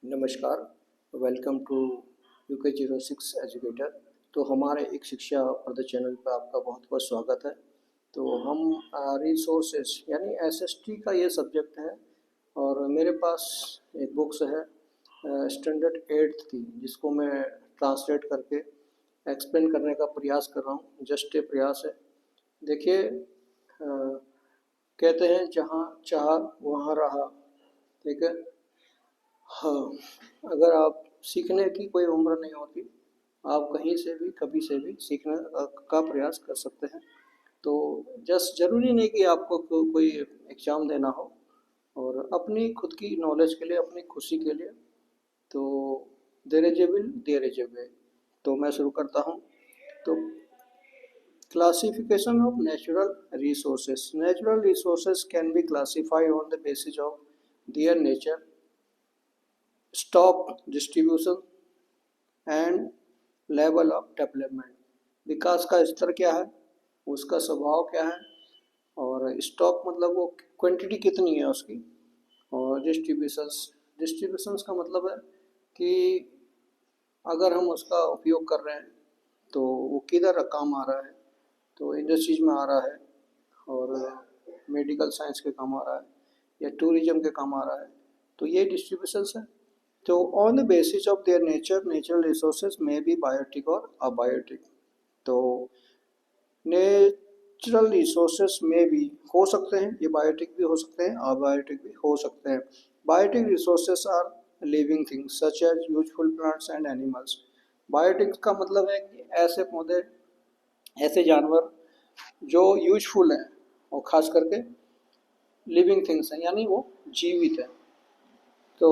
नमस्कार, welcome to UK06 educator. तो हमारे एक शिक्षा प्रद चैनल पर आपका बहुत बहुत स्वागत है। तो हम रिसोर्सेज यानी SST का ये सब्जेक्ट है और मेरे पास एक बुक्स है स्टैंडर्ड 8th की, जिसको मैं ट्रांसलेट करके एक्सप्लेन करने का प्रयास कर रहा हूँ। जस्ट ए प्रयास है। देखिए, कहते हैं जहाँ चाह वहाँ रहा, ठीक है। हाँ, अगर आप सीखने की कोई उम्र नहीं होती, आप कहीं से भी कभी से भी सीखने का प्रयास कर सकते हैं। तो जस्ट ज़रूरी नहीं कि आपको कोई एग्ज़ाम देना हो, और अपनी खुद की नॉलेज के लिए, अपनी खुशी के लिए, तो there is a will there is a way. तो मैं शुरू करता हूँ। तो classification of natural resources can be classified on the basis of their nature, stock distribution and level of development. विकास का स्तर क्या है, उसका स्वभाव क्या है, और स्टॉक मतलब वो क्वांटिटी कितनी है उसकी, और डिस्ट्रीब्यूशंस का मतलब है कि अगर हम उसका उपयोग कर रहे हैं तो वो किधर काम आ रहा है। तो इंडस्ट्रीज में आ रहा है, और मेडिकल साइंस के काम आ रहा है, या टूरिज्म के काम आ रहा है। तो ये डिस्ट्रीब्यूशंस है। तो on the basis of their nature, natural resources में बी बायोटिक और अबायोटिक। तो नेचुरल रिसोर्सेज में भी हो सकते हैं, ये बायोटिक भी हो सकते हैं, अबायोटिक भी हो सकते हैं। Biotic resources are living things such as useful plants and animals. Biotic का मतलब है कि ऐसे पौधे, ऐसे जानवर जो यूजफुल हैं, और ख़ास करके लिविंग थिंग्स हैं, यानी वो जीवित हैं। तो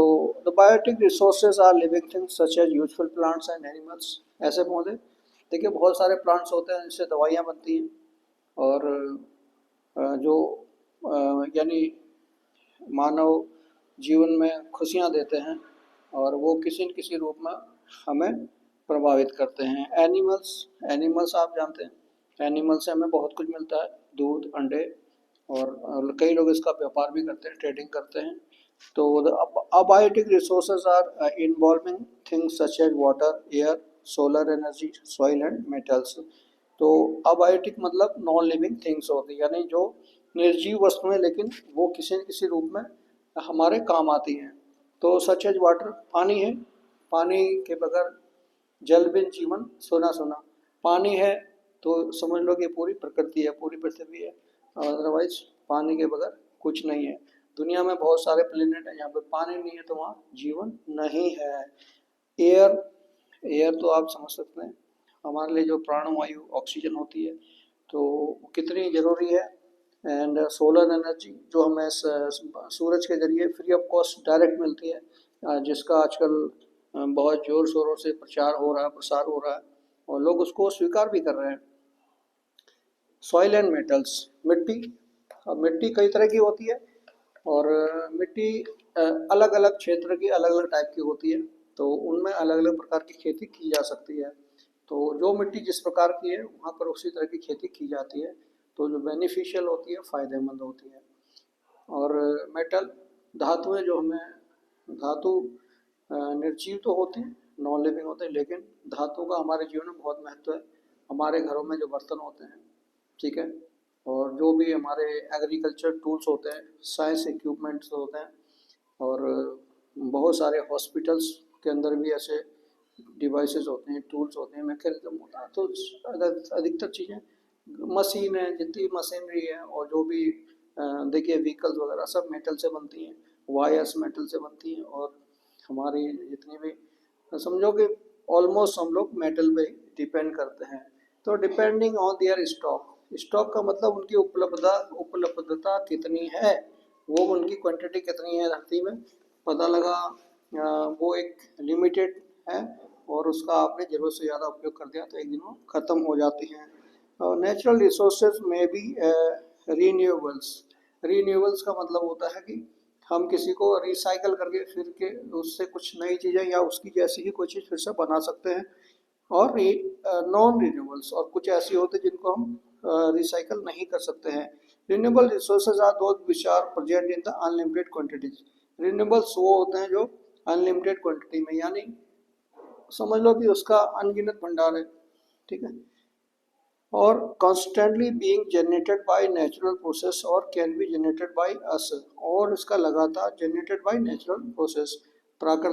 the biotic resources are living things such as useful plants and animals. ऐसे पौधे, देखिए बहुत सारे प्लांट्स होते हैं जिससे दवाइयाँ बनती हैं, और जो यानी मानव जीवन में खुशियाँ देते हैं, और वो किसी न किसी रूप में हमें प्रभावित करते हैं। एनिमल्स आप जानते हैं, एनिमल से हमें बहुत कुछ मिलता है, दूध, अंडे, और कई लोग इसका व्यापार भी करते हैं, ट्रेडिंग करते हैं। तो abiotic resources are involving things such as water, air, solar energy, soil and metals. तो अबायोटिक मतलब नॉन लिविंग थिंग्स होती है, यानी जो निर्जीव वस्तुएं, लेकिन वो किसी न किसी रूप में हमारे काम आती हैं। तो सच एज वाटर, पानी है, पानी के बगैर जल बिन जीवन सुना सुना। पानी है तो समझ लो कि पूरी प्रकृति है, पूरी पृथ्वी है, अदरवाइज पानी के बगैर कुछ नहीं है। दुनिया में बहुत सारे प्लेनेट हैं जहाँ पे पानी नहीं है, तो वहाँ जीवन नहीं है। एयर, एयर तो आप समझ सकते हैं, हमारे लिए जो प्राणवायु ऑक्सीजन होती है, तो कितनी ज़रूरी है। एंड सोलर एनर्जी, जो हमें सूरज के जरिए फ्री ऑफ कॉस्ट डायरेक्ट मिलती है, जिसका आजकल बहुत ज़ोर शोरों से प्रचार हो रहा है, प्रसार हो रहा है, और लोग उसको स्वीकार भी कर रहे हैं। सॉइल एंड मेटल्स, मिट्टी। अब मिट्टी कई तरह की होती है, और मिट्टी अलग अलग क्षेत्र की अलग अलग टाइप की होती है, तो उनमें अलग अलग प्रकार की खेती की जा सकती है। तो जो मिट्टी जिस प्रकार की है, वहाँ पर उसी तरह की खेती की जाती है, तो जो बेनिफिशियल होती है, फ़ायदेमंद होती है। और मेटल, धातुएं, जो हमें धातु निर्जीव तो होते हैं, नॉन लिविंग होते हैं, लेकिन धातु का हमारे जीवन में बहुत महत्व है। हमारे घरों में जो बर्तन होते हैं, ठीक है, और जो भी हमारे एग्रीकल्चर टूल्स होते हैं, साइंस इक्विपमेंट्स होते हैं, और बहुत सारे हॉस्पिटल्स के अंदर भी ऐसे डिवाइसेस होते हैं, टूल्स होते हैं, मैकेनिज्म होता है। तो अधिकतर चीज़ें, मशीन है, जितनी मशीनरी है, और जो भी देखिए व्हीकल्स वगैरह सब मेटल से बनती हैं, वायर्स मेटल से बनती हैं, और हमारी जितनी भी, समझो कि ऑलमोस्ट हम लोग मेटल पे डिपेंड करते हैं। तो depending on their stock, stock का मतलब उनकी उपलब्धता कितनी है, वो उनकी क्वांटिटी कितनी है धरती में, पता लगा वो एक लिमिटेड है, और उसका आपने ज़रूरत से ज़्यादा उपयोग कर दिया तो एक दिन वो ख़त्म हो जाती हैं। नेचुरल रिसोर्सेज में भी रीन्यूएबल्स का मतलब होता है कि हम किसी को रिसाइकल करके फिर के उससे कुछ नई चीज़ें या उसकी जैसी ही कोई चीज़ फिर से बना सकते हैं। और नॉन रिन्यूएबल्स, और कुछ ऐसी होते हैं जिनको हम रिसाइकल नहीं कर सकते हैं। Renewable resources are those which are present in the unlimited quantities. Renewables वो होते हैं जो अनलिमिटेड क्वांटिटी में, यानी समझ लो कि उसका अनगिनत भंडार है, ठीक है। और constantly being generated by natural process और can be generated by us, और इसका लगातार जनरेटेड बाय नेचुरल प्रोसेस, प्राकृतिक